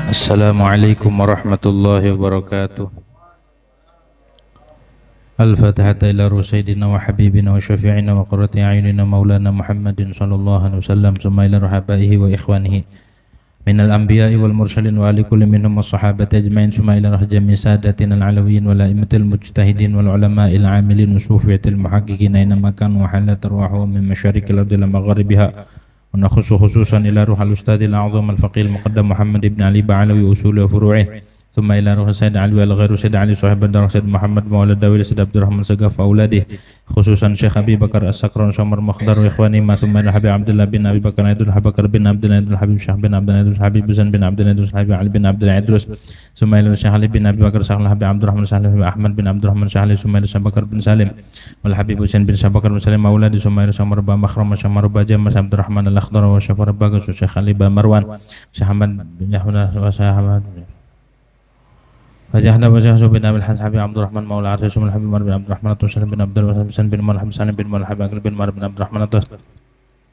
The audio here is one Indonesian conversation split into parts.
Assalamualaikum warahmatullahi wabarakatuh. Al-Fatihah ila Sayyidina wa Habibina wa Syafi'ina wa Qurrati A'yunina Maulana Muhammadin sallallahu alaihi wasallam, summa ila rahabaihi wa ikhwanihi minal anbiya'i wal mursalin wa ali kulli minhum was sahabati ajma'in, summa ila rahjami sadatina al-alawiyyin wal a'immatil mujtahidin wal ulama'il 'amilin wa sufiyatil muhaqqiqin aina makan wa halat arwahu min masyariqil ardi ila magharibiha. ونخص خصوصا إلى روح الأستاذ الأعظم الفقيه المقدم محمد بن علي بعلوي أصول وفروعه، ثم إلى روح السيد علي والغير سيد علي صاحب الدار سيد محمد مولى الدولة سيد عبد الرحمن سقف أولاده، خصوصا شيخ أبي بكر السكران شمر مخضر وإخواني ما، ثم إلى حبيب عبد الله بن أبي بكر عيدروس بكر بن عبد الله عيدروس حبيب شيخ بن عبد الله عيدروس حبيب بزن بن عبد الله عيدروس حبيب علي بن عبد الله عيدروس، ثم إلى الشيخ علي بن أبي بكر سهل حبيب عبد الرحمن سهل حبيب أحمد بن عبد الرحمن سهل، ثم إلى شيخ بكر بن سالم والحبيب حسين بن شيخ بكر بن سالم أولاده، ثم إلى شمر با مخرم شمر با جمع عبد الرحمن الأخضر وشفر باغس وشيخ علي با مروان شيخ أحمد بن يحيى وشيخ أحمد فجاهنا وجاهز بن أبي الحسن حبيب عبد الرحمن مولى عرش ثم الحبيب عمر بن عبد الرحمن وسلم بن عبد الله حسن بن مرحب سالم بن مرحب أكل بن مر بن عبد الرحمن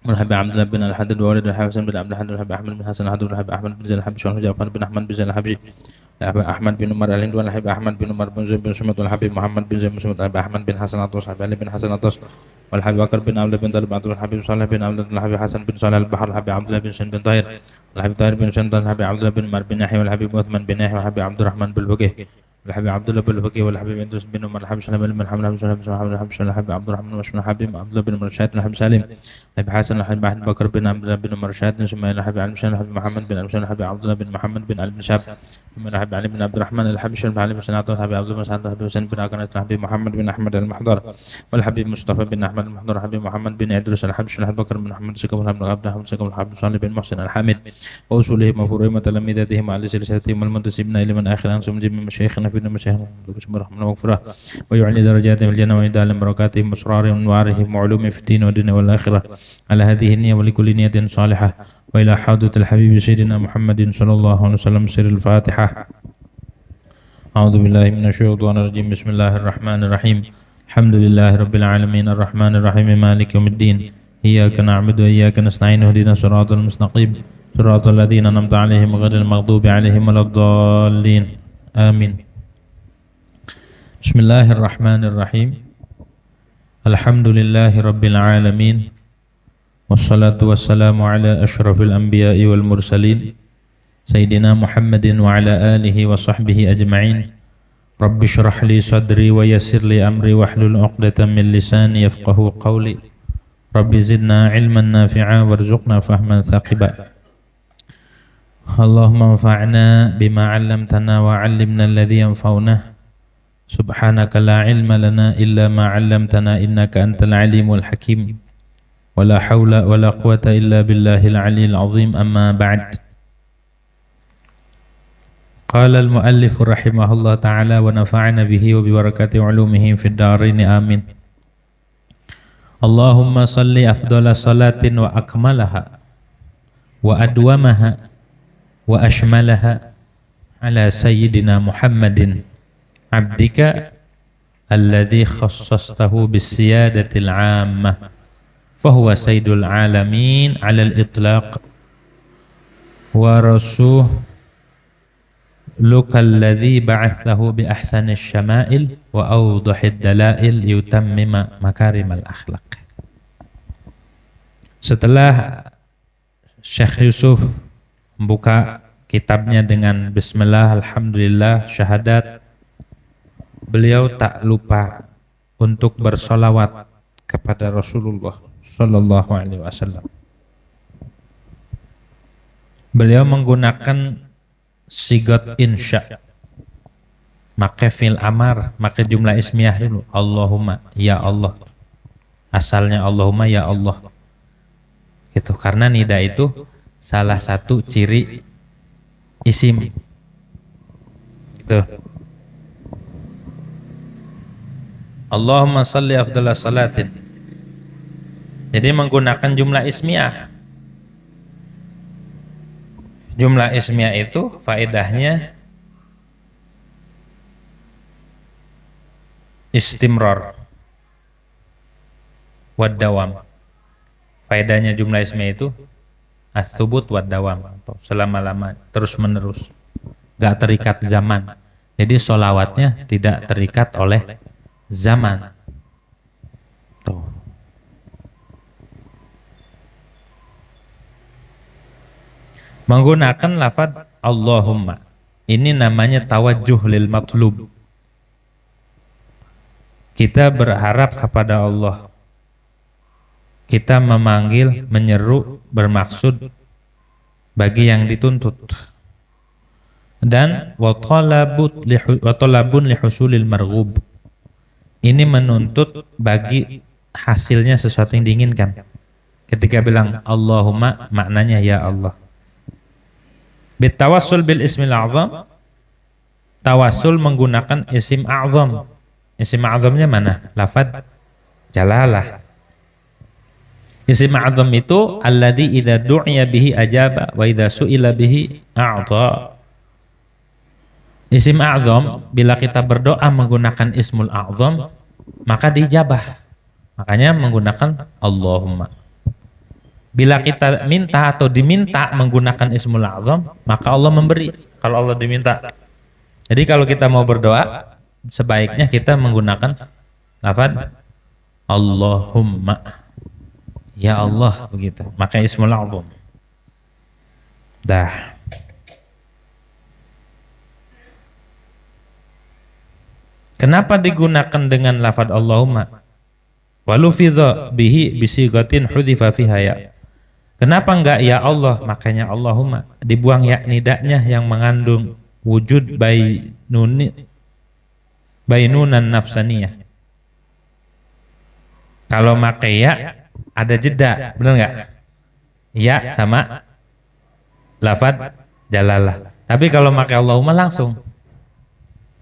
والحبيب عبد الله بن الحدد وولد الحسن بن عبد الحدد والحبيب أحمد بن حسن الحدد والحبيب أحمد بن زيد الحبيب شون جعفر بن أحمد بن زيد الحبيب أحمد بن عمر الهند والحبيب أحمد بن عمر بن زيد بن سمت والحبيب محمد بن زيد بن سمت والحبيب أحمد بن حسن عطوس والحبيب علي بن حسن عطوس والحبيب بكر بن عبد بن طالب عبد الحبيب صالح بن عبد الحبيب حسن بن صالح البحر والحبيب عبد الله بن سن بن طاهر والحبيب طاهر بن سن والحبيب عبد الله بن مر بن يحيى والحبيب عثمان بن يحيى والحبيب عبد الرحمن بن الفقيه والحبيب عبد الله بن الفقيه والحبيب عندوس بن عمر الحبيب سلام بن محمد الحبيب سلام بن محمد الحبيب سلام الحبيب عبد الرحمن وشن الحبيب عبد الله بن مرشاد الحبيب سالم الحبيب حسن الحبيب أحمد بكر بن عبد الله بن مرشاد ثم الحبيب علي بن الحبيب محمد بن علي بن الحبيب عبد الله بن محمد بن علي بن شاب ثم الحبيب علي بن عبد الرحمن الحبيب شن علي بن سنات الحبيب عبد الله بن سعد الحبيب حسين بن عكنة الحبيب محمد بن أحمد المحضر والحبيب مصطفى بن أحمد المحضر الحبيب محمد بن إدريس الحبيب شن الحبيب بكر بن محمد سكب الحبيب عبد الحمد سكب الحبيب صالح بن محسن الحامد وأصولهم وفروعهم وتلاميذهم على سلسلتهم المنتسبين إلى من آخر أنسهم من مشايخنا في مشايخنا برحمة وغفرة ويعلي درجاتهم الجنة ويدعى بركاتهم وأسرارهم وأنوارهم وعلومهم في الدين والدنيا والآخرة على هذه النية ولكل نية صالحة وإلى حضرة الحبيب سيدنا محمد صلى الله عليه وسلم. سر الفاتحة. أعوذ بالله من الشيطان الرجيم. بسم الله الرحمن الرحيم. الحمد لله رب العالمين الرحمن الرحيم مالك يوم الدين إياك نعبد وإياك نستعين اهدنا الصراط المستقيم صراط الذين أنعمت عليهم غير المغضوب عليهم ولا الضالين آمين. Bismillahirrahmanirrahim. Alhamdulillahi rabbil alamin. Wassalatu wassalamu ala ashrafil anbiya'i wal mursalin Sayyidina Muhammadin wa ala alihi wa sahbihi ajma'in. Rabbi syrah li sadri wa yassir li amri wahlul 'uqdatam min lisani yafqahu qawli. Rabbi zidna ilman nafi'a warzuqna fahman thaqiba. Allahumma anfa'na bima 'allamtana wa 'allimna alladhi yanfa'una. Subhanaka la ilma lana illa ma 'allamtana innaka antal alimul hakim. Wala haula wala quwata illa billahil aliyil azim. Amma ba'd. Qala al-muallif rahimahullah ta'ala wa nafa'ana bihi wa bibarakati ulumihi fid dharain amin. Allahumma salli afdhala salatin wa akmalaha wa adwamaha wa ashmalaha ala sayyidina Muhammadin abdika alladhi khassastahu bisiyadatil 'ammah fahuwa sayyidul 'alamin 'alal itlaq wa rasuluh alladhi ba'athahu bi ahsanis syama'il wa awdahid dalail yutammima makarimal akhlaq. Setelah Syekh Yusuf membuka kitabnya dengan bismillah alhamdulillah syahadat, beliau tak lupa untuk bersolawat kepada Rasulullah Sallallahu Alaihi Wasallam. Beliau menggunakan sigat insya, maka fil amar, maka jumlah ismiyah dulu. Allahumma, ya Allah. Asalnya Allahumma, ya Allah. Gitu. Karena nida itu salah satu ciri isim. Gitu. Allahumma salli afdhala salatin. Jadi menggunakan jumlah ismiyah. Jumlah ismiyah itu faedahnya istimrar wad dawam. Faedahnya jumlah ismiyah itu as-thubut wad dawam, selama-lama, terus menerus. gak terikat zaman. Jadi sholawatnya tidak terikat oleh zaman. Tuh. Menggunakan lafaz Allahumma. Ini namanya tawajjuh lil matlub. Kita berharap kepada Allah. Kita memanggil, menyeru, bermaksud bagi yang dituntut. Dan wa talabun li husulil marghub. Ini menuntut bagi hasilnya sesuatu yang diinginkan. Ketika bilang Allahumma, maknanya ya Allah. Bitawassul bil ismil a'zam. Tawassul menggunakan isim a'zam. Isim a'zamnya mana? Lafaz jalalah. Isim a'zam itu alladzi idza du'iya bihi ajaba wa idza su'ila bihi a'ta. Isim a'zam bila kita berdoa menggunakan ismul a'zam maka dijabah. Makanya menggunakan Allahumma. Bila kita minta atau diminta menggunakan ismul a'zam maka Allah memberi kalau Allah diminta. Jadi kalau kita mau berdoa sebaiknya kita menggunakan lafaz Allahumma. Ya Allah begitu. Maka ismul a'zam. Dah. Kenapa digunakan dengan lafaz Allahumma? Walu fidha bihi bisighatin hudzifa fiha ya. Kenapa enggak ya Allah? Makanya Allahumma dibuang ya nidanya yang mengandung wujud bainunan nafsaniyah. Kalau pakai ya ada jeda, benar nggak? Ya sama lafaz jalalah. Tapi kalau pakai Allahumma langsung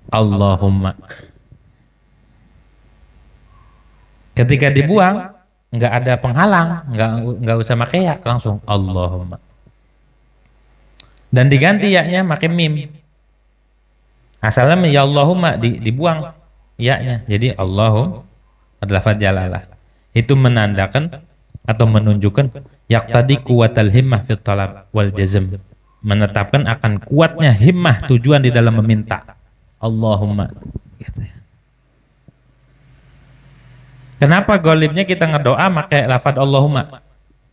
Allahumma. Ketika dibuang nggak ada penghalang, nggak usah pakai ya, langsung Allahumma. Dan diganti ya-nya pakai mim. Asalnya ya Allahumma dibuang ya-nya. Jadi Allahum adalah lafaz jalalah. Itu menandakan atau menunjukkan yaqtadi kuwatal himmah fit talab wal jazm, menetapkan akan kuatnya himmah tujuan di dalam meminta Allahumma. Kenapa golibnya kita ngedoa pakai lafaz Allahumma?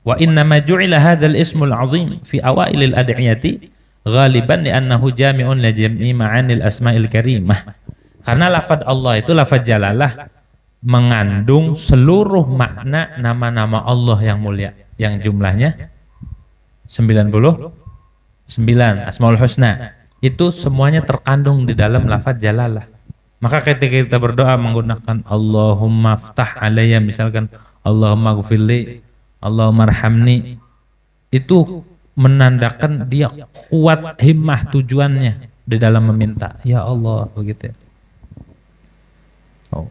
Wa inna ma ju'ila hadzal ismul azim fi awailil ad'iyati ghaliban li'annahu jami'un li jami'i ma'anil asma'il karimah. Karena lafaz Allah itu lafaz jalalah mengandung seluruh makna nama-nama Allah yang mulia yang jumlahnya 99 Asmaul Husna. Itu semuanya terkandung di dalam lafaz jalalah. Maka ketika kita berdoa menggunakan Allahumma ftah alayya, misalkan Allahumma ghfirli, Allahumma arhamni, itu menandakan dia kuat himmah tujuannya di dalam meminta ya Allah begitu ya. Oh.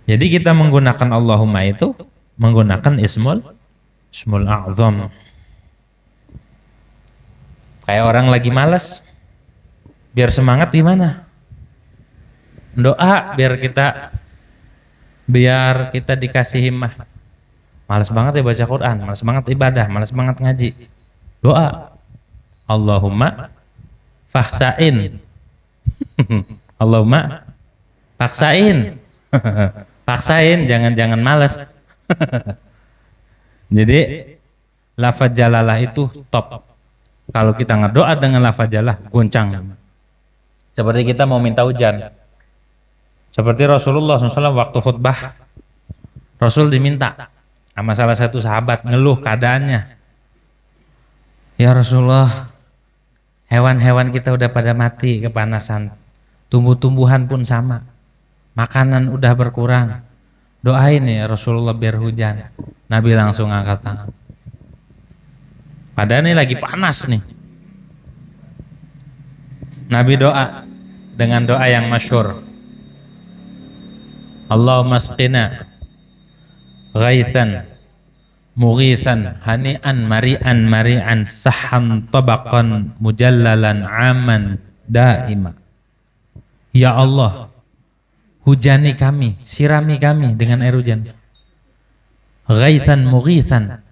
Jadi kita menggunakan Allahumma itu menggunakan ismul a'zam. Kayak orang lagi malas, biar semangat gimana? Doa biar kita dikasih himmah. Malas banget ya baca Quran, malas banget ibadah, malas banget ngaji. Doa Allahumma fahsain. Allahumma paksain. Paksain, jangan malas. Jadi lafaz jalalah itu top. Kalau kita ngedoa dengan lafaz jalalah goncang. Seperti kita mau minta hujan. Seperti Rasulullah SAW waktu khutbah, Rasul diminta sama salah satu sahabat ngeluh keadaannya. Ya Rasulullah, hewan-hewan kita udah pada mati kepanasan, tumbuh-tumbuhan pun sama, makanan udah berkurang. Doain ya Rasulullah biar hujan. Nabi langsung angkat tangan. Padahal ini lagi panas nih. Nabi doa dengan doa yang masyhur. Allahumma asqina ghaithan mughithan hani'an mari'an sahhan tabaqan mujallalan aman daima. Ya Allah, hujani kami, sirami kami dengan air hujan. Ghaithan mughithan,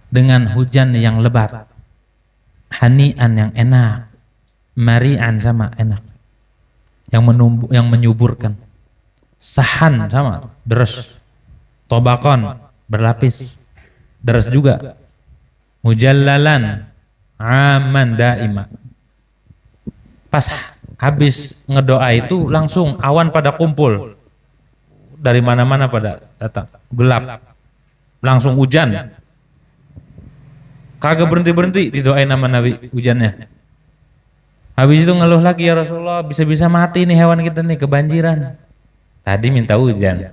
dengan hujan yang lebat. hanian yang enak, marian sama enak, yang menyuburkan, sahan sama deres, tobakon berlapis, deres juga, mujallalan aman daima. Pas habis ngedoa itu langsung awan pada kumpul, dari mana-mana pada datang, gelap, langsung hujan. Kagak berhenti-berhenti didoain nama Nabi hujannya. Habis itu ngeluh lagi, ya Rasulullah, bisa-bisa mati nih hewan kita nih, kebanjiran. Tadi minta hujan,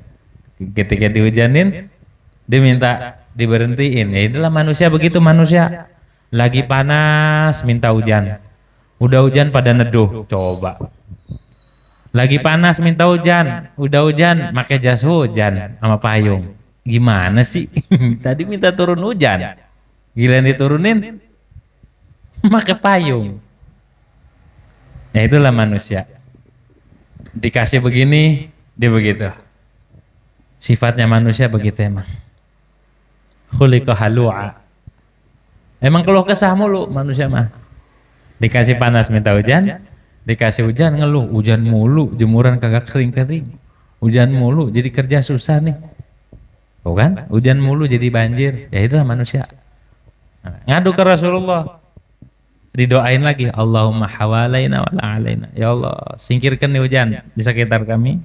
ketika dihujanin dia minta diberhentiin. Ya itulah manusia begitu, manusia lagi panas minta hujan, udah hujan pada neduh. Coba lagi panas minta hujan, udah hujan pakai jas hujan sama payung. Gimana sih? Tadi minta turun hujan, giliran diturunin pakai payung. Ya itulah manusia, dikasih begini dia begitu. Sifatnya manusia begitu emang. Khuliqa halu'a. Emang keluh kesah mulu manusia mah. Dikasih panas minta hujan, dikasih hujan ngeluh, hujan mulu, jemuran kagak kering-kering. Hujan mulu jadi kerja susah nih. Tuh kan? Hujan mulu jadi banjir. Ya itulah manusia. Ngadu ke Rasulullah, didoain lagi, Allahumma hawalaina wa la alaina. Ya Allah, singkirkan nih hujan di sekitar kami.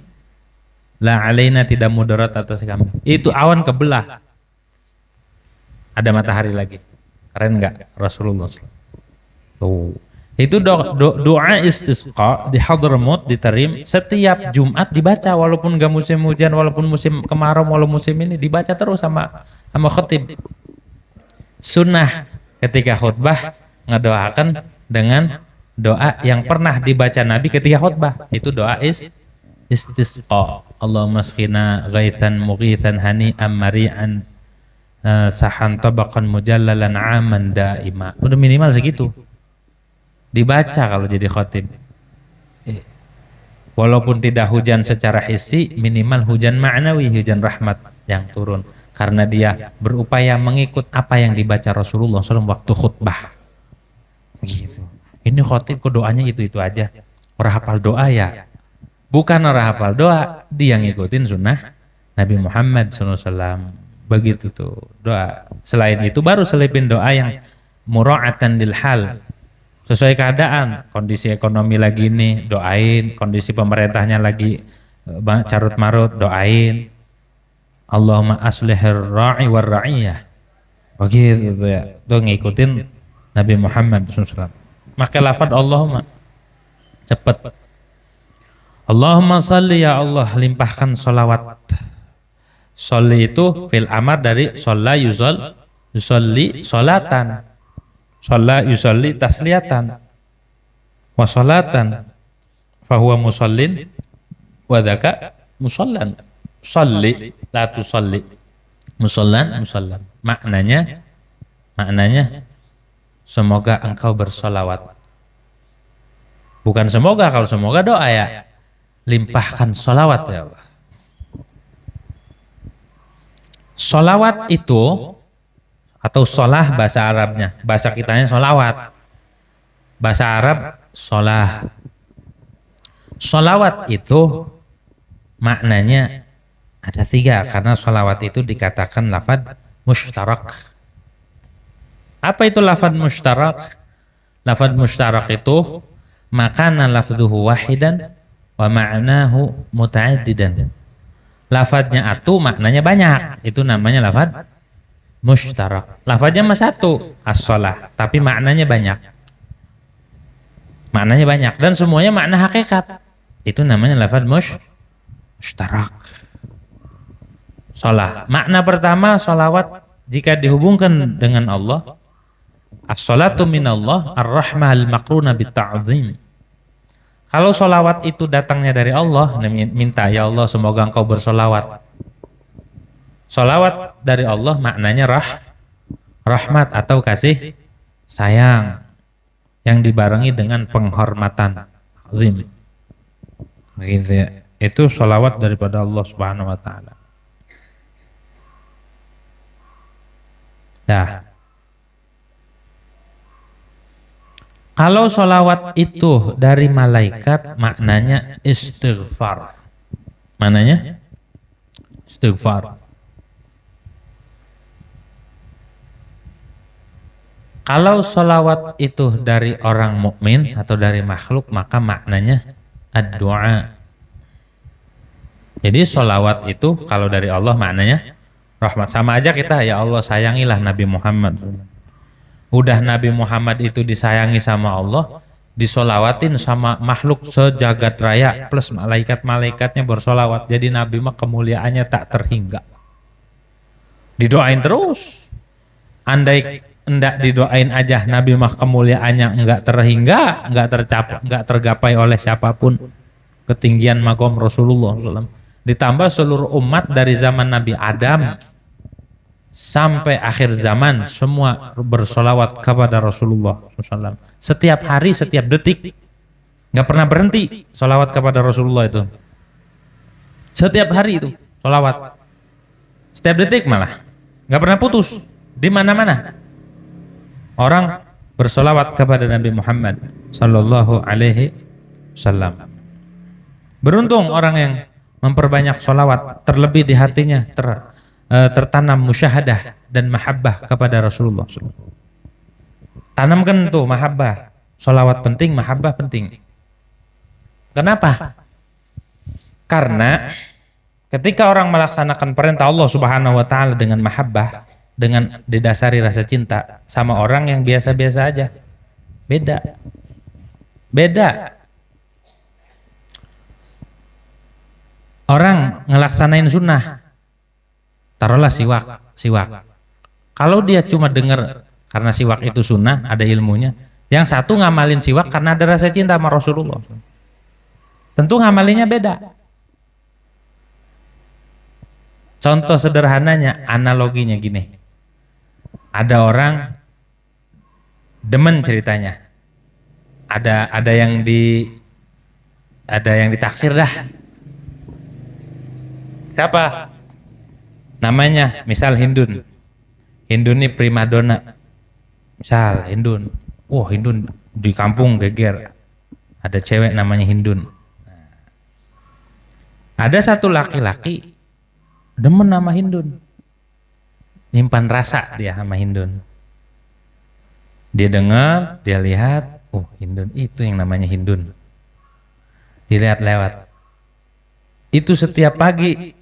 La alaina, tidak mudarat atas kami. Itu awan kebelah, ada matahari lagi. Keren enggak Rasulullah? Tuh. Itu doa istisqa di Hadramaut di Tarim setiap Jumat dibaca, walaupun enggak musim hujan, walaupun musim kemarau, walaupun musim ini dibaca terus sama khatib. Sunnah ketika khutbah ngedoakan dengan doa yang pernah dibaca Nabi ketika khutbah, itu doa istisqa. Allahumma asqina ghaithan mughithan hani'an mari'an sahan tabaqan mujallalan aman daima. Udah minimal segitu dibaca kalau jadi khatib. Walaupun tidak hujan secara hissi, minimal hujan ma'nawi, hujan rahmat yang turun karena dia berupaya mengikut apa yang dibaca Rasulullah SAW waktu khutbah. Gitu. Ini khatib kok doanya itu aja. Orang hafal doa ya? Bukan orang hafal doa, dia ngikutin sunnah Nabi Muhammad SAW. Begitu tuh doa. Selain itu baru selipin doa yang mura'atan lil hal, sesuai keadaan. Kondisi ekonomi lagi nih, doain. Kondisi pemerintahnya lagi carut marut, doain. Allahumma aslihir ra'i war ra'iyah. Begitu tuh ya. Tuh ngikutin Nabi Muhammad SAW. Maka lafaz Allahumma cepet. Allahumma salli, ya Allah, limpahkan sholawat. Sholli itu fil amar dari sholla yusolli sholatan, sholla yusolli tasliyatan, wa sholatan fahuwa musallin wa dhaka musallan. Sholli la tusolli, musallan musallan. Maknanya semoga engkau bersolawat. Bukan semoga, kalau semoga doa ya. Limpahkan solawat ya Allah. Solawat itu, atau solah bahasa Arabnya, bahasa kitanya solawat. Bahasa Arab solah. Solawat itu maknanya ada 3, karena solawat itu dikatakan lafaz mushtarak. Apa itu lafaz mushtarak? Lafaz mushtarak itu makana lafzuhu wahidan wa ma'nahu muta'addidan. Lafadznya atu, maknanya banyak. Itu namanya lafaz mushtarak. Lafadznya mah satu, as-shalah, tapi maknanya banyak. Maknanya banyak dan semuanya makna hakikat. Itu namanya lafaz mushtarak. Shalah. Makna pertama, sholawat jika dihubungkan dengan Allah, as-sholatu minallah ar-rahmah al-maqruna bit-ta'zim. Kalau sholawat itu datangnya dari Allah, minta, ya Allah semoga engkau bersolawat. Sholawat dari Allah maknanya rahmat atau kasih sayang yang dibarengi dengan penghormatan azim. Begitu ya. Itu sholawat daripada Allah Subhanahu wa taala. Nah, Kalau sholawat itu dari malaikat, maknanya istighfar. Mananya? Istighfar. Kalau sholawat itu dari orang mukmin atau dari makhluk, maka maknanya ad-du'a. Jadi sholawat itu kalau dari Allah maknanya rahmat. Sama aja kita, ya Allah sayangilah Nabi Muhammad. Udah Nabi Muhammad itu disayangi sama Allah, disolawatin sama makhluk sejagat raya plus malaikat-malaikatnya bersolawat. Jadi Nabi mah kemuliaannya tak terhingga. Didoain terus. Andai enggak didoain aja, Nabi mah kemuliaannya enggak terhingga, enggak tercapai, enggak tergapai oleh siapapun. Ketinggian makom Rasulullah SAW. Ditambah seluruh umat dari zaman Nabi Adam sampai akhir zaman semua bersolawat kepada Rasulullah SAW. Setiap hari, setiap detik, nggak pernah berhenti solawat kepada Rasulullah itu. Setiap hari itu solawat, setiap detik malah nggak pernah putus. Di mana-mana orang bersolawat kepada Nabi Muhammad Sallallahu Alaihi Wasallam. Beruntung orang yang memperbanyak solawat, terlebih di hatinya tertanam musyahadah dan mahabbah kepada Rasulullah. Tanamkan tuh mahabbah, solawat penting, mahabbah penting. Kenapa? Karena ketika orang melaksanakan perintah Allah Subhanahu Wa Taala dengan mahabbah, dengan didasari rasa cinta, sama orang yang biasa-biasa aja, beda. Orang ngelaksanain sunnah, taruhlah siwak. Kalau dia cuma dengar karena siwak itu sunnah, ada ilmunya. Yang satu ngamalin siwak karena ada rasa cinta sama Rasulullah. Tentu ngamalinnya beda. Contoh sederhananya, analoginya gini. Ada orang demen ceritanya. Ada yang ditaksir dah. Siapa? Namanya misal Hindun. Hindun ini primadona. Misal Hindun. Wah, Hindun di kampung geger. Ada cewek namanya Hindun. Ada satu laki-laki demen nama Hindun. Nyimpan rasa dia sama Hindun. Dia dengar, dia lihat, oh Hindun itu yang namanya Hindun. Dilihat lewat. Itu setiap pagi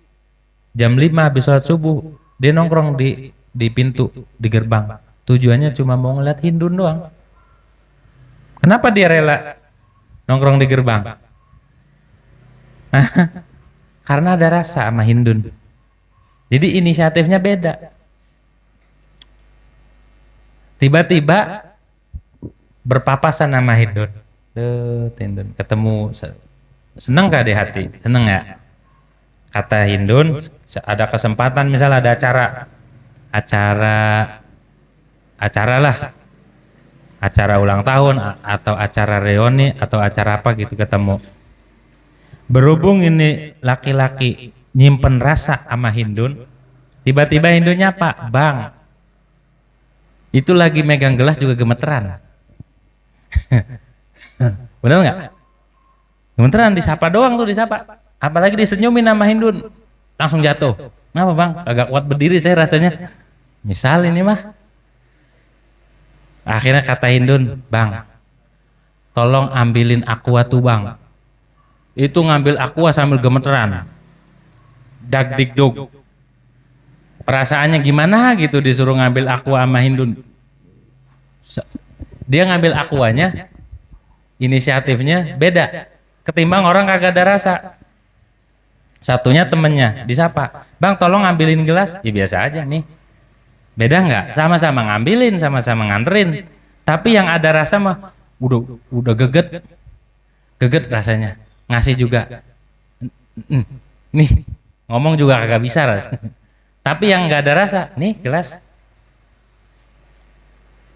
jam 5 habis sholat subuh, dia nongkrong di pintu, di gerbang. Tujuannya cuma mau ngeliat Hindun doang. Kenapa dia rela nongkrong di gerbang? Karena ada rasa sama Hindun. Jadi inisiatifnya beda. Tiba-tiba berpapasan sama Hindun. Hindun ketemu, seneng gak di hati? Seneng ya? Kata Hindun, ada kesempatan misal ada acara lah, acara ulang tahun atau acara reuni atau acara apa gitu ketemu. Berhubung ini laki-laki nyimpen rasa sama Hindun, tiba-tiba Hindunnya Pak, Bang, itu lagi megang gelas juga gemeteran. Bener nggak? Gemeteran, disapa doang tuh, disapa. Apalagi disenyumin sama Hindun, langsung jatuh. Kenapa Bang? Agak kuat berdiri saya rasanya. Misal ini mah. Akhirnya kata Hindun, Bang, tolong ambilin aqua tuh Bang. Itu ngambil aqua sambil gemeteran. Dag dik dug. Perasaannya gimana gitu disuruh ngambil aqua sama Hindun. Dia ngambil aquanya, inisiatifnya beda. Ketimbang orang kagak ada rasa. Satunya temennya disapa, Bang tolong ngambilin gelas. Ya biasa aja nih. Beda nggak? Sama-sama ngambilin, sama-sama nganterin. Tapi yang ada rasa mah udah geget rasanya. Ngasih juga. Nih ngomong juga kagak bisa ras. Tapi yang nggak ada rasa, nih gelas.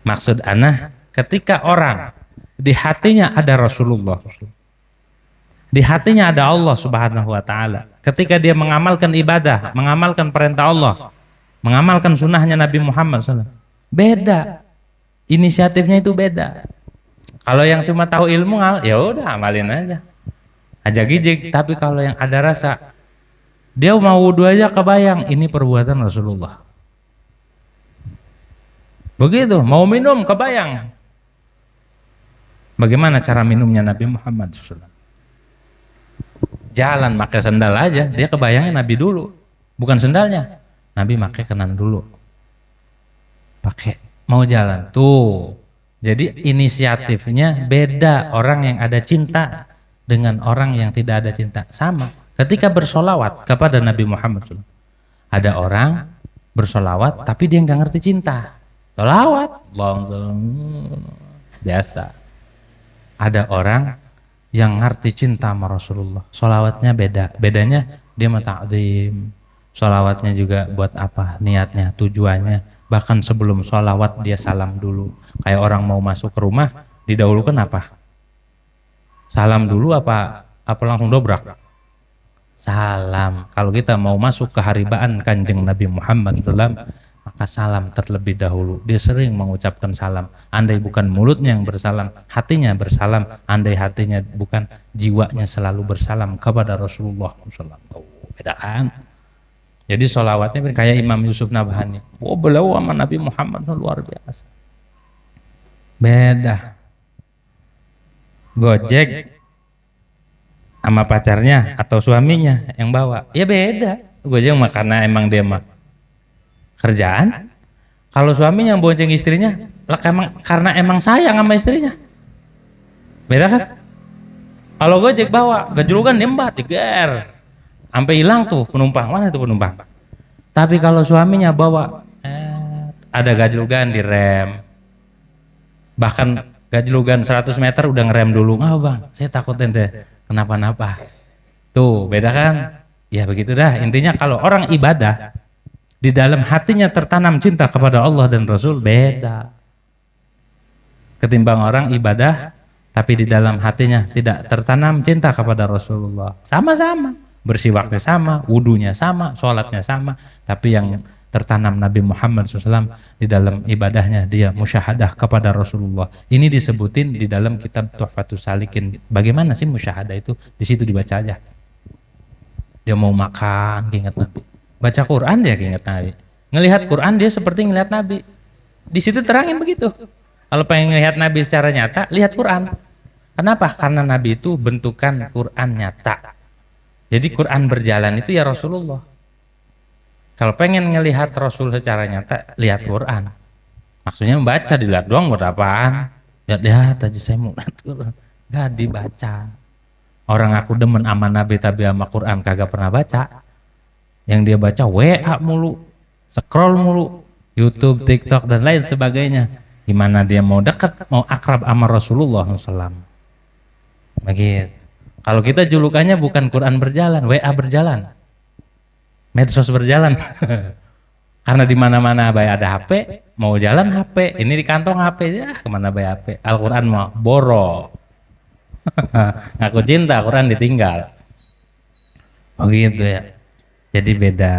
Maksud ana, ketika orang di hatinya ada Rasulullah, di hatinya ada Allah Subhanahu Wa Taala. Ketika dia mengamalkan ibadah, mengamalkan perintah Allah, mengamalkan sunnahnya Nabi Muhammad SAW, beda. Inisiatifnya itu beda. Kalau yang cuma tahu ilmu, ya udah amalin aja. Aja gijik. Tapi kalau yang ada rasa, dia mau wudhu aja kebayang ini perbuatan Rasulullah. Begitu, mau minum kebayang. Bagaimana cara minumnya Nabi Muhammad SAW? Jalan pakai sendal aja, dia kebayangnya Nabi dulu, bukan sendalnya. Nabi pakai kenan dulu. Pakai mau jalan tuh. Jadi inisiatifnya beda, orang yang ada cinta dengan orang yang tidak ada cinta. Sama. Ketika bersolawat kepada Nabi Muhammad SAW, ada orang bersolawat tapi dia nggak ngerti cinta. Solawat, biasa. Ada orang yang ngerti cinta sama Rasulullah, solawatnya beda. Bedanya dia ta'zim. Solawatnya juga buat apa? Niatnya, tujuannya. Bahkan sebelum solawat dia salam dulu. Kayak orang mau masuk ke rumah, didahulukan apa? Salam dulu apa langsung dobrak? Salam. Kalau kita mau masuk ke haribaan Kanjeng Nabi Muhammad SAW, maka salam terlebih dahulu. Dia sering mengucapkan salam. Andai bukan mulutnya yang bersalam, hatinya bersalam. Andai hatinya bukan, jiwanya selalu bersalam kepada Rasulullah SAW. Oh, beda kan? Jadi sholawatnya kayak Imam Yusuf Nabhani. Oh, beliau sama Nabi Muhammad luar biasa. Beda. Gojek sama pacarnya atau suaminya yang bawa, ya beda. Gojek mah karena emang dia mah kerjaan. Kalau suaminya yang bonceng istrinya, karena emang sayang sama istrinya. Beda kan? Kalau Gojek bawa, gejulukan nembat, jeger. Sampai hilang tuh penumpang, mana itu penumpang? Tapi kalau suaminya bawa, ada gajlugan di rem. Bahkan gajlugan 100 meter udah ngerem dulu. Bang, saya takut ente kenapa-napa. Tuh, beda kan? Ya begitu dah. Intinya kalau orang ibadah, di dalam hatinya tertanam cinta kepada Allah dan Rasul, beda. Ketimbang orang ibadah tapi di dalam hatinya tidak tertanam cinta kepada Rasulullah. Sama-sama, bersiwaknya sama, wudunya sama, sholatnya sama, tapi yang tertanam Nabi Muhammad SAW di dalam ibadahnya dia musyahadah kepada Rasulullah. Ini disebutin di dalam kitab Tuhfatus Salikin. Bagaimana sih musyahadah itu? Di situ dibaca aja. Dia mau makan, ingat Nabi. Baca Quran dia ingat Nabi. Ngelihat Quran dia seperti ngelihat Nabi. Di situ terangin begitu. Kalau pengen ngelihat Nabi secara nyata, lihat Quran. Kenapa? Karena Nabi itu bentukan Quran nyata. Jadi Quran berjalan itu ya Rasulullah. Kalau pengen ngelihat Rasul secara nyata, lihat Quran. Maksudnya membaca, dilihat doang buat apaan? Lihat aja saya mau lihat Quran. Gak dibaca. Orang aku demen sama Nabi tapi sama Quran kagak pernah baca. Yang dia baca WA mulu, scroll mulu, YouTube, TikTok dan lain sebagainya. Gimana dia mau dekat, mau akrab sama Rasulullah SAW? Begitu. Kalau kita julukannya bukan Quran berjalan, WA berjalan, medsos berjalan. Karena di mana-mana baik ada HP, mau jalan HP, ini di kantong HP, ya kemana baik HP. Al-Quran mau boro. Ngaku cinta, Quran ditinggal. Begitu ya. Jadi beda.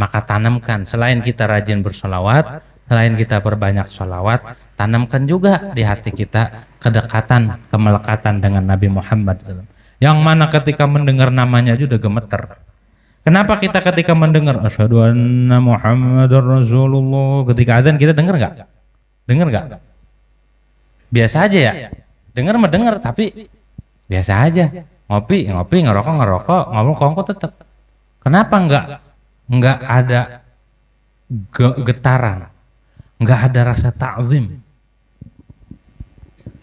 Maka tanamkan, selain kita rajin bersolawat, selain kita perbanyak solawat, tanamkan juga di hati kita kedekatan, kemelekatan dengan Nabi Muhammad. Yang mana ketika mendengar namanya aja udah gemeter. Kenapa kita ketika mendengar asyhadu anna Muhammadar Rasulullah, ketika adzan kita dengar nggak? Dengar nggak? Biasa aja ya. Dengar mah dengar, tapi biasa aja. Ngopi, ngerokok, ngomong tetap. Kenapa nggak ada getaran, nggak ada rasa ta'zim?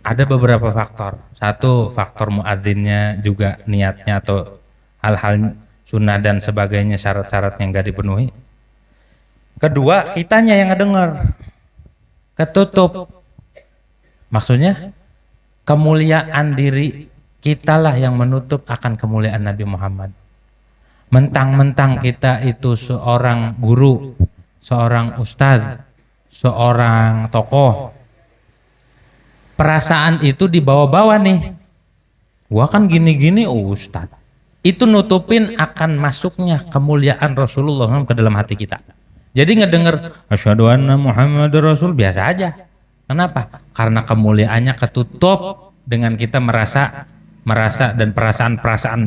Ada beberapa faktor. Satu, faktor muadzinnya juga niatnya atau hal-hal sunnah dan sebagainya, syarat-syarat yang nggak dipenuhi. Kedua, kitanya yang ngedenger ketutup. Maksudnya kemuliaan diri kitalah yang menutup akan kemuliaan Nabi Muhammad. Mentang-mentang kita itu seorang guru, seorang ustadz, seorang tokoh, perasaan itu dibawa-bawa nih. Gua kan gini-gini ustadz. Itu nutupin akan masuknya kemuliaan Rasulullah ke dalam hati kita. Jadi ngedenger asyhadu anna Muhammadar Rasul biasa aja. Kenapa? Karena kemuliaannya ketutup dengan kita merasa dan perasaan-perasaan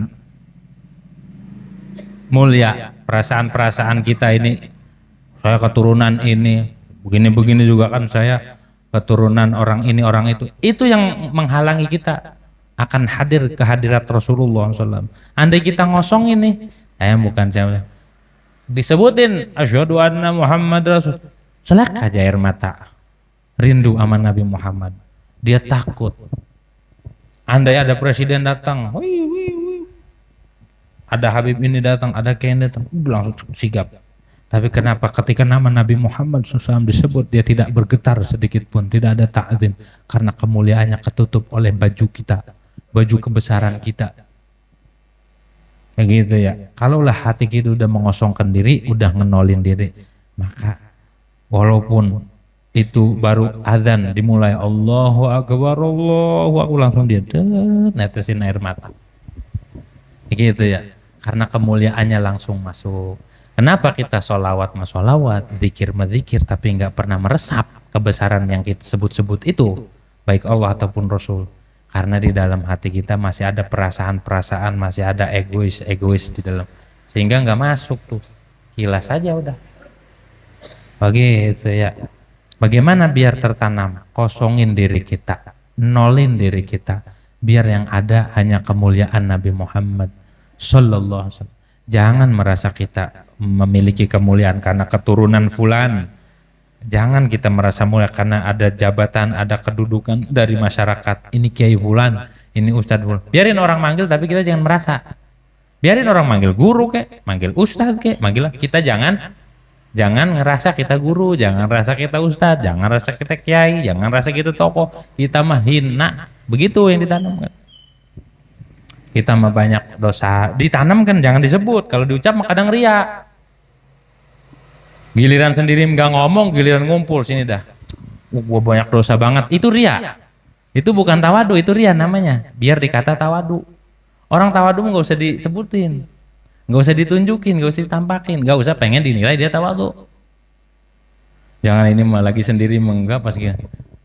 mulia, perasaan-perasaan kita ini, saya keturunan ini, begini-begini juga kan saya keturunan orang ini orang itu. Itu yang menghalangi kita akan hadir ke hadirat Rasulullah SAW. Andai kita ngosong ini, bukan saya disebutin asyhadu anna Muhammad Rasul, selak aja air mata. Rindu sama Nabi Muhammad, dia takut. Andai ada presiden datang, ada Habib ini datang, ada Ken datang, langsung sigap. Tapi kenapa ketika nama Nabi Muhammad SAW disebut, dia tidak bergetar sedikit pun, tidak ada ta'zim, karena kemuliaannya ketutup oleh baju kita, baju kebesaran kita. Begitu ya. Kalaulah hati kita udah mengosongkan diri, udah ngenolin diri, maka walaupun itu baru azan dimulai Allahu Akbar, langsung dia netesin air mata. Gitu ya. Karena kemuliaannya langsung masuk. Kenapa kita sholawat zikir tapi nggak pernah meresap kebesaran yang kita sebut-sebut itu, baik Allah ataupun Rasul? Karena di dalam hati kita masih ada perasaan-perasaan, masih ada egois di dalam, sehingga nggak masuk tuh, kilas aja udah. Begitu ya. Bagaimana biar tertanam? Kosongin diri kita, nolin diri kita, biar yang ada hanya kemuliaan Nabi Muhammad Sallallahu Alaihi Wasallam. Jangan merasa kita memiliki kemuliaan karena keturunan fulan. Jangan kita merasa mulia karena ada jabatan, ada kedudukan dari masyarakat. Ini kiai fulan, ini ustadz fulan. Biarin orang manggil, tapi kita jangan merasa. Biarin orang manggil guru kek, manggil ustadz kek, manggil kita jangan ngerasa kita guru, jangan ngerasa kita ustadz, jangan ngerasa kita kiai, jangan ngerasa kita tokoh, kita mah hina. Begitu yang ditanamkan. Kita mah banyak dosa, ditanamkan, jangan disebut. Kalau diucap mah kadang ria. Giliran sendiri nggak ngomong, giliran ngumpul sini dah. Gua banyak dosa banget, itu ria. Itu bukan tawadu, itu ria namanya. Biar dikata tawadu. Orang tawadu nggak usah disebutin. Nggak usah ditunjukin, nggak usah ditampakin, nggak usah pengen dinilai dia tawadu. Jangan ini mah lagi sendiri menganggap pas gini,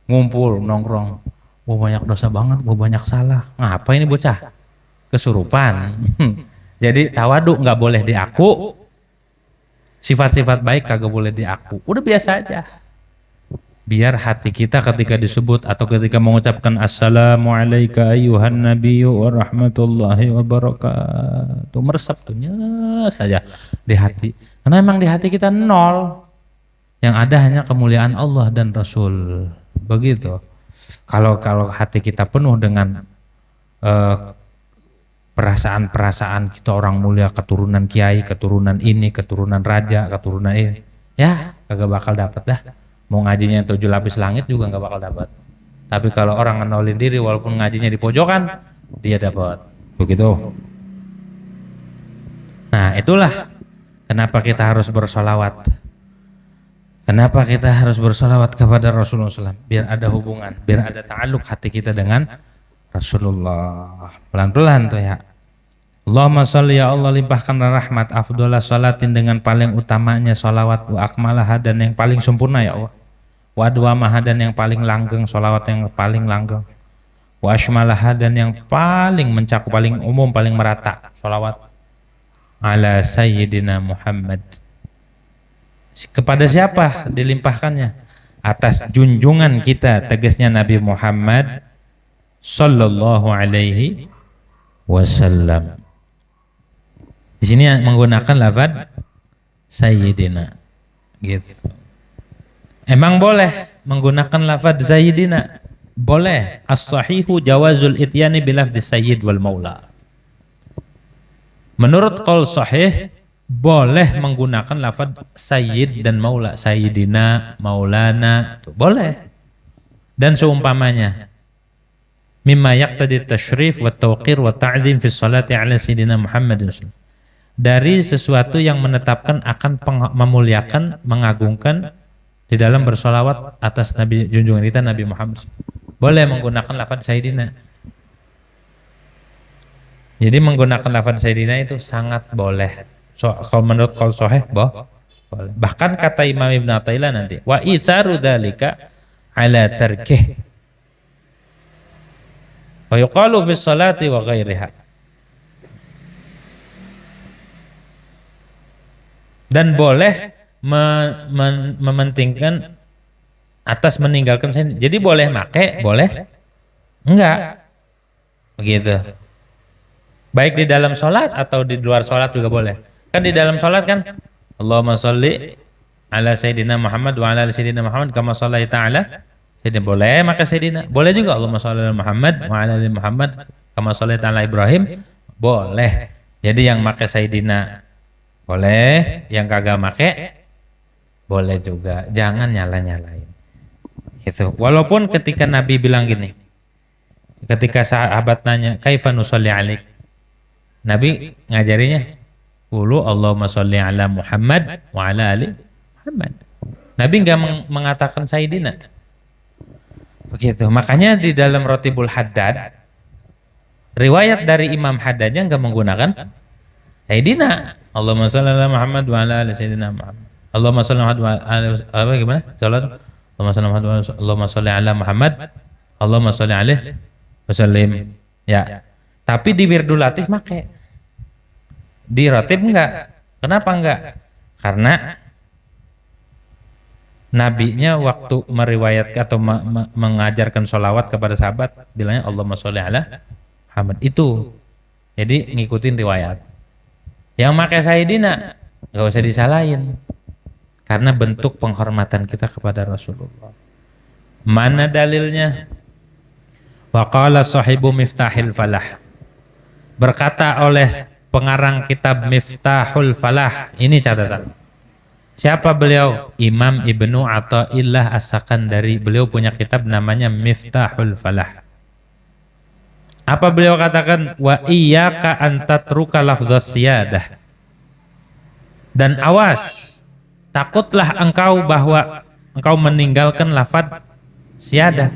ngumpul nongkrong, gua banyak dosa banget, gua banyak salah. Ngapa ini bocah? Kesurupan. Jadi tawadu nggak boleh diaku, sifat-sifat baik kagak boleh diaku. Udah biasa aja. Biar hati kita ketika disebut atau ketika mengucapkan assalamualaikum ayyuhan nabiyyu wa rahmatullahi wa barakatuh, meresap tuhnya saja di hati. Karena memang di hati kita nol. Yang ada hanya kemuliaan Allah dan Rasul. Begitu. Kalau hati kita penuh dengan perasaan-perasaan kita orang mulia, keturunan kiai, keturunan ini, keturunan raja, keturunan ini, ya kagak bakal dapat dah. Mau ngajinya 7 lapis langit juga nggak bakal dapat. Tapi kalau orang ngenolin diri walaupun ngajinya di pojokan, dia dapat. Begitu. Nah, itulah kenapa kita harus bersolawat. Kenapa kita harus bersolawat kepada Rasulullah SAW? Biar ada hubungan, biar ada ta'aluk hati kita dengan Rasulullah. Pelan-pelan tuh ya. Allahumma sholli ya Allah, limpahkan rahmat afdhalah sholatin dengan paling utamanya sholawat, wa akmalaha dan yang paling sempurna ya Allah, wa adwamaha dan yang paling langgeng, sholawat yang paling langgeng, wa ashmalaha dan yang paling mencakup, paling umum, paling merata, sholawat ala sayyidina Muhammad. Kepada siapa dilimpahkannya? Atas junjungan kita, tegasnya Nabi Muhammad sallallahu alaihi wasallam. Di sini menggunakan lafaz sayyidina gitu. Emang boleh menggunakan lafaz sayyidina? Boleh. As-sahihu jawazul ityani bilafzi sayyid wal maula. Menurut qaul sahih boleh menggunakan lafaz sayyid dan maula, sayyidina, maulana, itu boleh. Dan seumpamanya mimma yaqtadi tasyrif wa tawqir wa ta'zim fi sholati ala sayyidina Muhammadin, dari sesuatu yang menetapkan akan memuliakan, mengagungkan di dalam bersolawat atas Nabi junjungan kita Nabi Muhammad. Boleh menggunakan lafaz sayyidina. Jadi menggunakan lafaz sayyidina itu sangat boleh. Kalau menurut qaul sahih boleh. Bahkan kata Imam Ibn Athaillah nanti, wa itharu dzalika ala tarkih. Wa yuqalu fi sholati wa ghairiha. Dan boleh mementingkan atas meninggalkan sayyidina. Jadi boleh make, boleh enggak. Begitu. Baik di dalam sholat atau di luar sholat juga boleh. Kan di dalam sholat kan Allahumma sholli ala sayyidina Muhammad wa ala sayyidina Muhammad kama shallaita ala sayyidina. Boleh maka sayyidina. Boleh juga Allahumma sholli ala Muhammad wa ala ali Muhammad kama shallaita ala Ibrahim. Boleh. Jadi yang make sayyidina boleh, yang kagak make boleh juga. Jangan nyala-nyalain. Gitu. Walaupun ketika Nabi bilang gini, ketika sahabat nanya kaifa nusolli alaik, Nabi ngajarinya qulu Allahumma sholli ala Muhammad wa ala ali Muhammad. Nabi enggak mengatakan sayyidina. Begitu. Makanya di dalam Rotibul Haddad riwayat dari Imam Haddadnya enggak menggunakan sayyidina. Allahumma sholli ala Muhammad wa ala ali sayyidina Muhammad. Allahumma sholli ala apa gimana? Salat. Allahumma sholli ala Muhammad. Allahumma sholli alaihi wasallim. Ya. Tapi di wirdul latif make. Di ratib enggak. Kenapa enggak? Karena nabinya waktu meriwayatkan atau mengajarkan sholawat kepada sahabat bilangnya Allahumma sholli ala Muhammad itu. Jadi ngikutin riwayat. Yang pakai sayyidina enggak usah disalahin. Karena bentuk penghormatan kita kepada Rasulullah. Mana dalilnya? Wa qala sahibu Miftahil Falah. Berkata oleh pengarang kitab Miftahul Falah, ini catatan. Siapa beliau? Imam Ibnu Athaillah As-Sakandari. Beliau punya kitab namanya Miftahul Falah. Apa beliau katakan? Wa iyyaka an tatruka lafdhas siyadah. Dan awas, takutlah engkau bahwa engkau meninggalkan lafaz siyadah.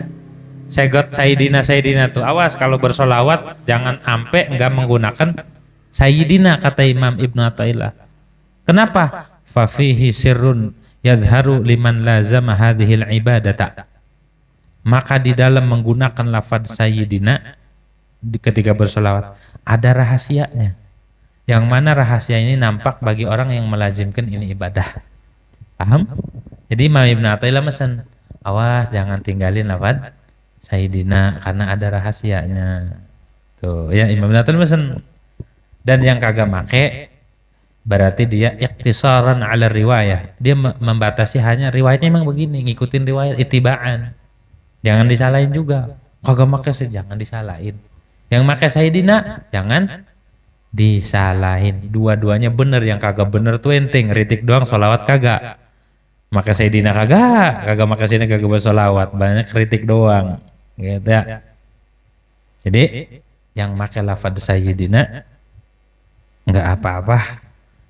Segot sayyidina tuh. Awas kalau bersolawat jangan ampe enggak menggunakan sayyidina, kata Imam Ibnu Athaillah. Kenapa? Fa fihi sirrun yadhharu liman lazama hadhil ibadata. Maka di dalam menggunakan lafaz sayyidina ketika bersolawat ada rahasianya. Yang mana rahasia ini nampak bagi orang yang melazimkan ini ibadah. Paham? Jadi Imam Ibnu Athaillah mesen, awas jangan tinggalin lafaz sayyidina karena ada rahasianya. Tuh, ya Imam Ibnu Athaillah mesen. Dan yang kagak make berarti dia iktisaran ala riwayah. Dia membatasi hanya riwayatnya memang begini, ngikutin riwayat itibaan. Jangan disalahin juga. Kagak make sih jangan disalahin. Yang make sayyidina jangan disalahin. Dua-duanya bener, yang kagak bener tuh enteng, ritik doang sholawat kagak. Make sayyidina kagak make sayyidina kagak bersolawat, banyak kritik doang. Gitu ya. Jadi yang make lafaz sayyidina enggak apa-apa,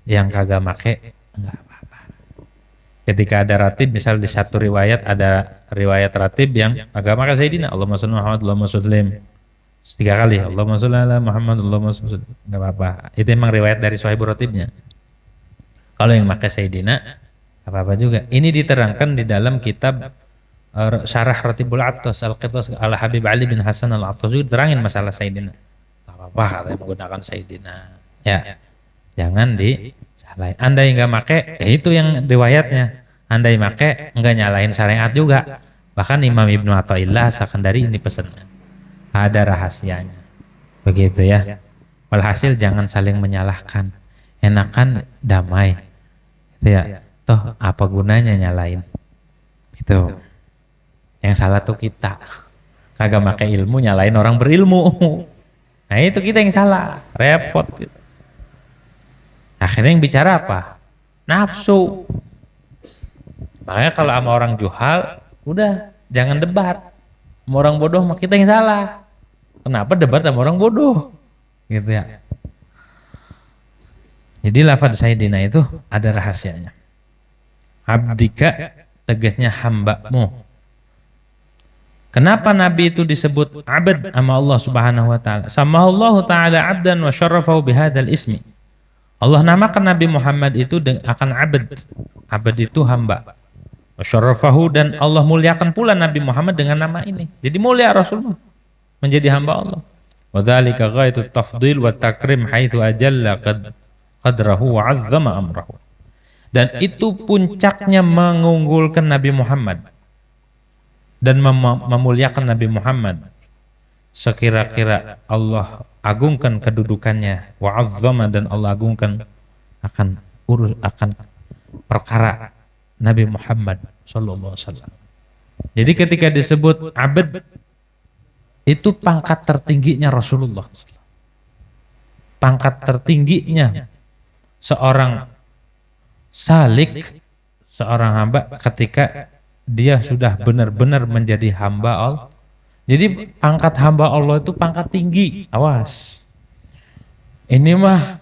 yang kagak make enggak apa-apa. Ketika ada ratib, misal di satu riwayat ada riwayat ratib yang agak make sayyidina Allahumma sholli Muhammad Allahumma sholli 3 kali Allahumma sholli ala Muhammad Allahumma sholli, enggak apa-apa. Itu emang riwayat dari sahibul ratibnya. Kalau yang make sayyidina apa-apa juga. Ini diterangkan di dalam kitab Syarah Ratibul Attas Al-Qirtas Al-Habib Ali bin Hasan Al-Attas juga terangin masalah sayyidina. Enggak apa-apa katanya menggunakan sayyidina. Ya, jangan disalahin. Andai enggak make, ya itu yang riwayatnya. Andai make, enggak nyalahin syariat juga. Bahkan Imam Ibnu Athaillah Sakandari ini pesannya. Ada rahasianya. Begitu ya. Walhasil jangan saling menyalahkan. Enakan damai. Gitu ya. Toh apa gunanya nyalain? Gitu. Yang salah tuh kita. Kagak make ilmu nyalain orang berilmu. Nah itu kita yang salah. Repot gitu. Akhirnya yang bicara apa? Nafsu. Makanya kalau sama orang juhal, udah jangan debat. Sama orang bodoh mah kita yang salah. Kenapa debat sama orang bodoh? Gitu ya. Jadi lafaz sayyidina itu ada rahasianya. Abdika tegasnya hambamu. Kenapa Nabi itu disebut abd sama Allah Subhanahu wa taala? Samahullahu taala abdan wa syarrafahu bihadzal ismi. Allah namakan Nabi Muhammad itu akan abd. Abd itu hamba. Syarafahu, dan Allah muliakan pula Nabi Muhammad dengan nama ini. Jadi mulia Rasulullah menjadi hamba Allah. Wa dzalika ghaiatut tafdhil wa takrim haitsu ajalla qadrahu wa 'azzama amrahu. Dan itu puncaknya mengunggulkan Nabi Muhammad dan memuliakan Nabi Muhammad. Sekira-kira Allah agungkan kedudukannya, wa 'azzama, dan Allah agungkan akan perkara Nabi Muhammad sallallahu alaihi wasallam. Jadi ketika disebut abd, itu pangkat tertingginya Rasulullah. Pangkat tertingginya seorang salik, seorang hamba ketika dia sudah benar-benar menjadi hamba Allah. Jadi pangkat hamba Allah itu pangkat tinggi. Awas. Ini mah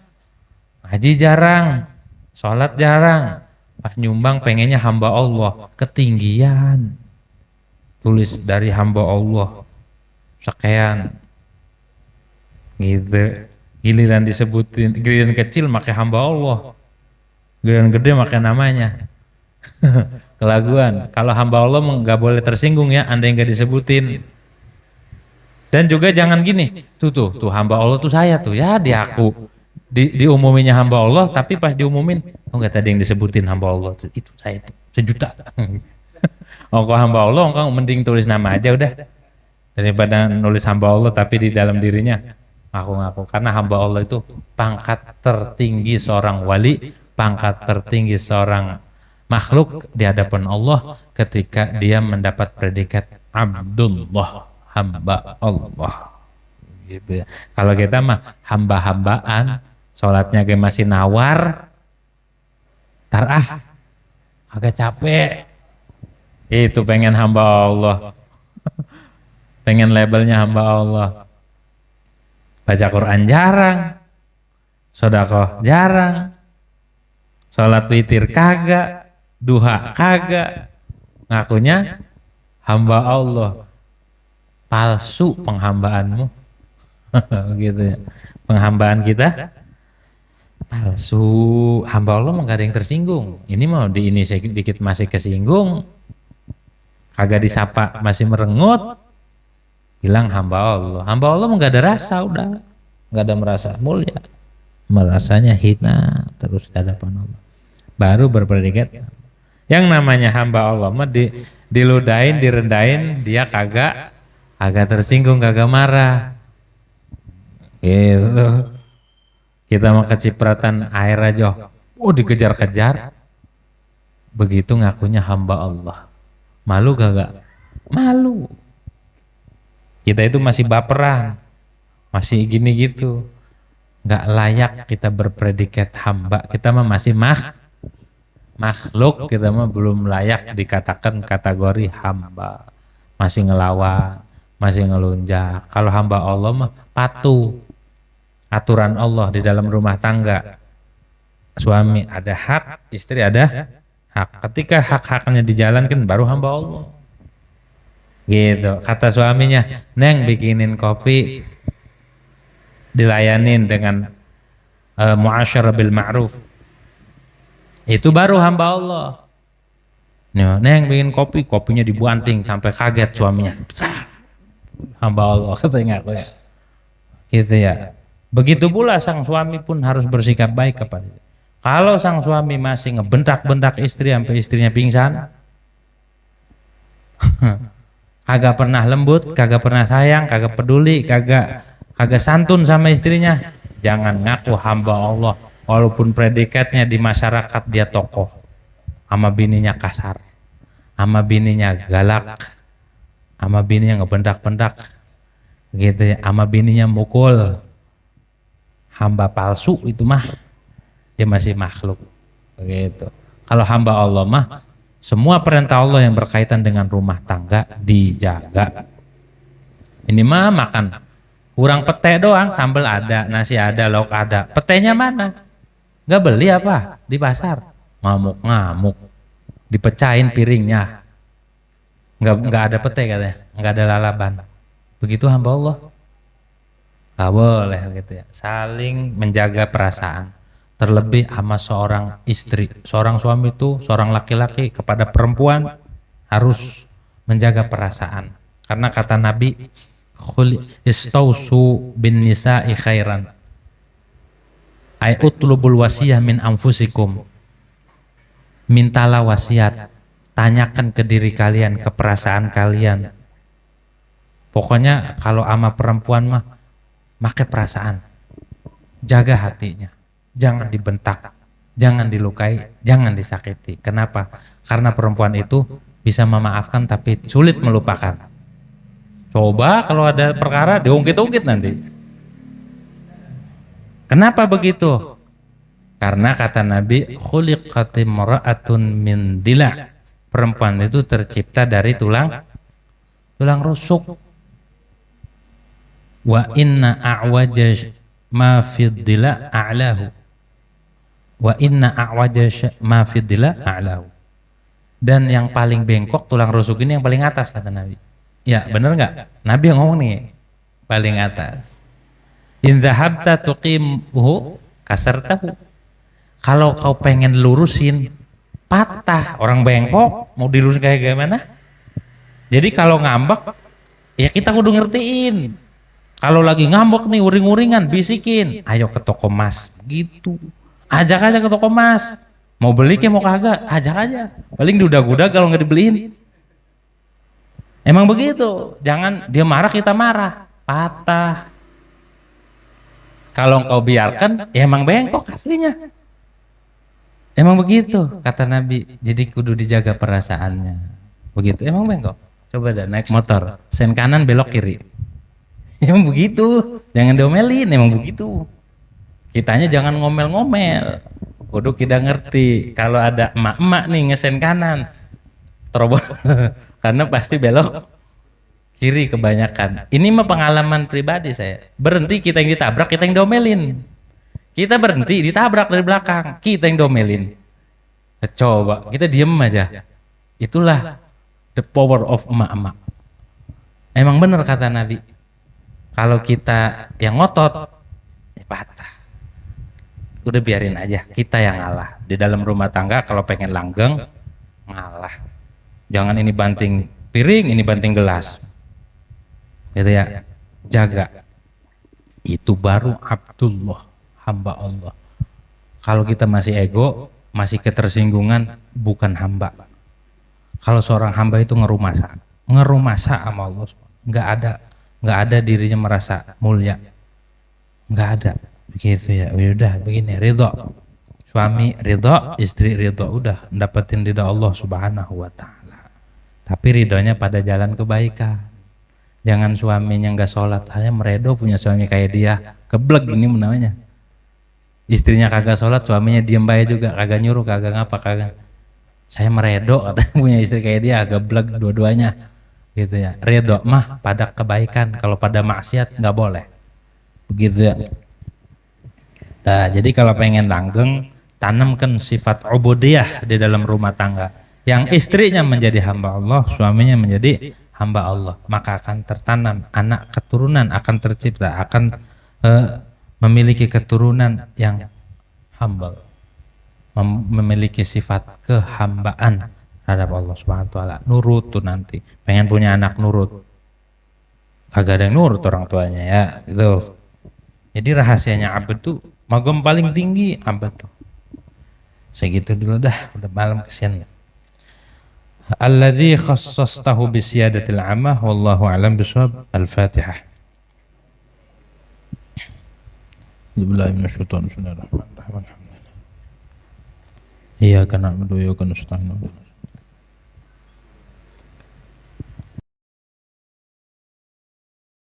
haji jarang, sholat jarang, pas nyumbang pengennya hamba Allah, ketinggian. Tulis dari hamba Allah sekian gitu. Giliran disebutin, giliran kecil makai hamba Allah, giliran gede makai namanya. Kelaguan. Kalau hamba Allah nggak boleh tersinggung ya, anda yang nggak disebutin. Dan juga jangan gini, tuh hamba Allah tuh saya tuh ya, diaku diumuminya hamba Allah, tapi pas diumumin, oh nggak tadi yang disebutin hamba Allah tuh, itu saya tuh 1 juta. Oh kok hamba Allah, engkau mending tulis nama aja udah, daripada nulis hamba Allah tapi di dalam dirinya ngaku-ngaku. Karena hamba Allah itu pangkat tertinggi seorang wali, pangkat tertinggi seorang makhluk di hadapan Allah ketika dia mendapat predikat Abdullah, hamba Allah. Gitu ya. Kalau kita mah hamba-hambaan, sholatnya kayak masih nawar, agak capek. Itu pengen hamba Allah. Pengen labelnya hamba Allah. Baca Quran jarang, sedekah jarang, sholat witir kagak, duha kagak, ngakunya hamba Allah. Palsu penghambaanmu. Gitu ya. Penghambaan kita palsu. Hamba Allah nggak ada yang tersinggung. Ini mau di ini sedikit masih kesinggung, kagak disapa masih merengut, bilang hamba Allah. Hamba Allah nggak ada rasa, udah nggak ada merasa mulia, merasanya hina terus di hadapan Allah. Baru berpredikat. Yang namanya hamba Allah mah diludahin, direndahin, dia kagak tersinggung, kagak marah. Gitu. Kita mau kecipratan air aja, dikejar-kejar. Begitu ngakunya hamba Allah. Malu kagak? Malu. Kita itu masih baperan, masih gini gitu. Nggak layak kita berpredikat hamba. Kita mah masih makhluk, kita mah belum layak dikatakan kategori hamba. Masih ngelawan, masih ngelunjak. Kalau hamba Allah mah patuh aturan Allah di dalam rumah tangga. Suami ada hak, istri ada hak. Ketika hak-haknya dijalankan baru hamba Allah. Gitu. Kata suaminya, "Neng bikinin kopi." Dilayanin dengan muasyarah bil ma'ruf. Itu baru hamba Allah. Neng bikin kopi, kopinya dibanting sampai kaget suaminya. Hamba Allah, katanya aku ya. Gitu ya. Begitu pula sang suami pun harus bersikap baik kepada dia. Kalau sang suami masih ngebentak-bentak istri sampai istrinya pingsan, kagak pernah lembut, kagak pernah sayang, kagak peduli, kagak santun sama istrinya, jangan ngaku hamba Allah. Walaupun predikatnya di masyarakat dia tokoh, sama bininya kasar, sama bininya galak, sama bininya ngebentak-bentak, gitu ya, sama bininya mukul. Hamba palsu itu mah dia masih makhluk, begitu. Kalau hamba Allah mah semua perintah Allah yang berkaitan dengan rumah tangga dijaga. Ini mah makan kurang pete doang, sambal ada, nasi ada, lauk ada. Petenya mana? Gak beli apa di pasar? Ngamuk-ngamuk, dipecahin piringnya. Nggak ada pete katanya, nggak ada lalaban. Begitu hamba Allah. Gak boleh gitu ya. Saling menjaga perasaan. terlebih sama seorang istri. Seorang suami itu, seorang laki-laki kepada perempuan harus menjaga perasaan. Karena kata Nabi, istausu bin nisa'i khairan. Ay utlubul wasiyah min anfusikum. Mintalah wasiat, tanyakan ke diri kalian, ke perasaan kalian. Pokoknya kalau ama perempuan mah, pakai perasaan. Jaga hatinya, jangan dibentak, jangan dilukai, jangan disakiti. Kenapa? Karena perempuan itu bisa memaafkan tapi sulit melupakan. Coba kalau ada perkara diungkit-ungkit nanti. Kenapa begitu? Karena kata Nabi, khuliqat imra'atun min dila'. Perempuan itu tercipta dari tulang rusuk. Wa inna a'waja ma fid dila' a'lahu. Wa inna a'waja ma fid dila' a'lahu. Dan yang paling bengkok tulang rusuk ini yang paling atas kata Nabi. Ya, benar enggak? Nabi yang ngomong nih, paling atas. In dhahabta tuqimhu kasartahu. Kalau kau pengen lurusin, patah. Orang bengkok, mau dilurusin kayak gimana? Jadi kalau ngambek, ya kita kudu ngertiin. Kalau lagi ngambek nih, uring-uringan, bisikin. Ayo ke toko emas, gitu. Ajak aja ke toko emas. Mau beli ke mau kagak, ajak aja. Paling diudag-udag kalau nggak dibeliin. Emang begitu. Jangan dia marah, kita marah. Patah. Kalau engkau biarkan, ya emang bengkok aslinya. Emang begitu kata Nabi. Jadi kudu dijaga perasaannya. Begitu. Emang bengkok. Coba dah naik motor, sen kanan belok kiri. Emang begitu. Jangan diomelin. Emang begitu. Kitanya jangan ngomel-ngomel. Kudu kita ngerti. Kalau ada emak-emak nih ngesen kanan, terobos. Karena pasti belok kiri kebanyakan. Ini mah pengalaman pribadi saya. Berhenti kita yang ditabrak, kita yang diomelin. Kita berhenti ditabrak dari belakang, kita yang domelin. Coba kita diem aja. Itulah the power of emak-emak. Emang bener kata Nabi. Kalau kita yang ngotot, ya patah. Udah biarin aja, kita yang ngalah. Di dalam rumah tangga kalau pengen langgeng, ngalah. Jangan ini banting piring, ini banting gelas. Gitu ya, jaga. Itu baru Abdullah. Hamba Allah. Kalau kita masih ego, masih ketersinggungan, bukan hamba. Kalau seorang hamba itu ngerumasa sama Allah, nggak ada dirinya merasa mulia, nggak ada. Begitu ya, udah begini, ridho, suami ridho, istri ridho, udah dapetin ridho Allah Subhanahu Wa Taala. Tapi ridhonya pada jalan kebaikan. Jangan suaminya nggak sholat, hanya meredo punya suami kayak dia, keblek ini namanya. Istrinya kagak sholat, suaminya diem baik juga, kagak nyuruh, kagak ngapa, kagak. Saya meredo, katanya punya istri kayak dia, agak bleg dua-duanya, gitu ya. Redo mah pada kebaikan, kalau pada maksiat nggak boleh, begitu ya. Nah, jadi kalau pengen langgeng, tanamkan sifat ubudiyah di dalam rumah tangga. Yang istrinya menjadi hamba Allah, suaminya menjadi hamba Allah, maka akan tertanam anak keturunan, akan tercipta, akan memiliki keturunan yang humble, memiliki sifat kehambaan terhadap Allah Subhanahu wa taala. Nurut tuh nanti. Pengen punya anak nurut. Kagak ada yang nurut orang tuanya ya, gitu. Jadi rahasianya abad tuh magam paling tinggi abad tuh. Segitu dulu dah, udah malam kesian. Alladzi khassastahu bisiyadatil amah wallahu a'lam bishawab. Al-Fatihah. Bismillahirrahmanirrahim. Iyyaka na'budu wa iyyaka nasta'in.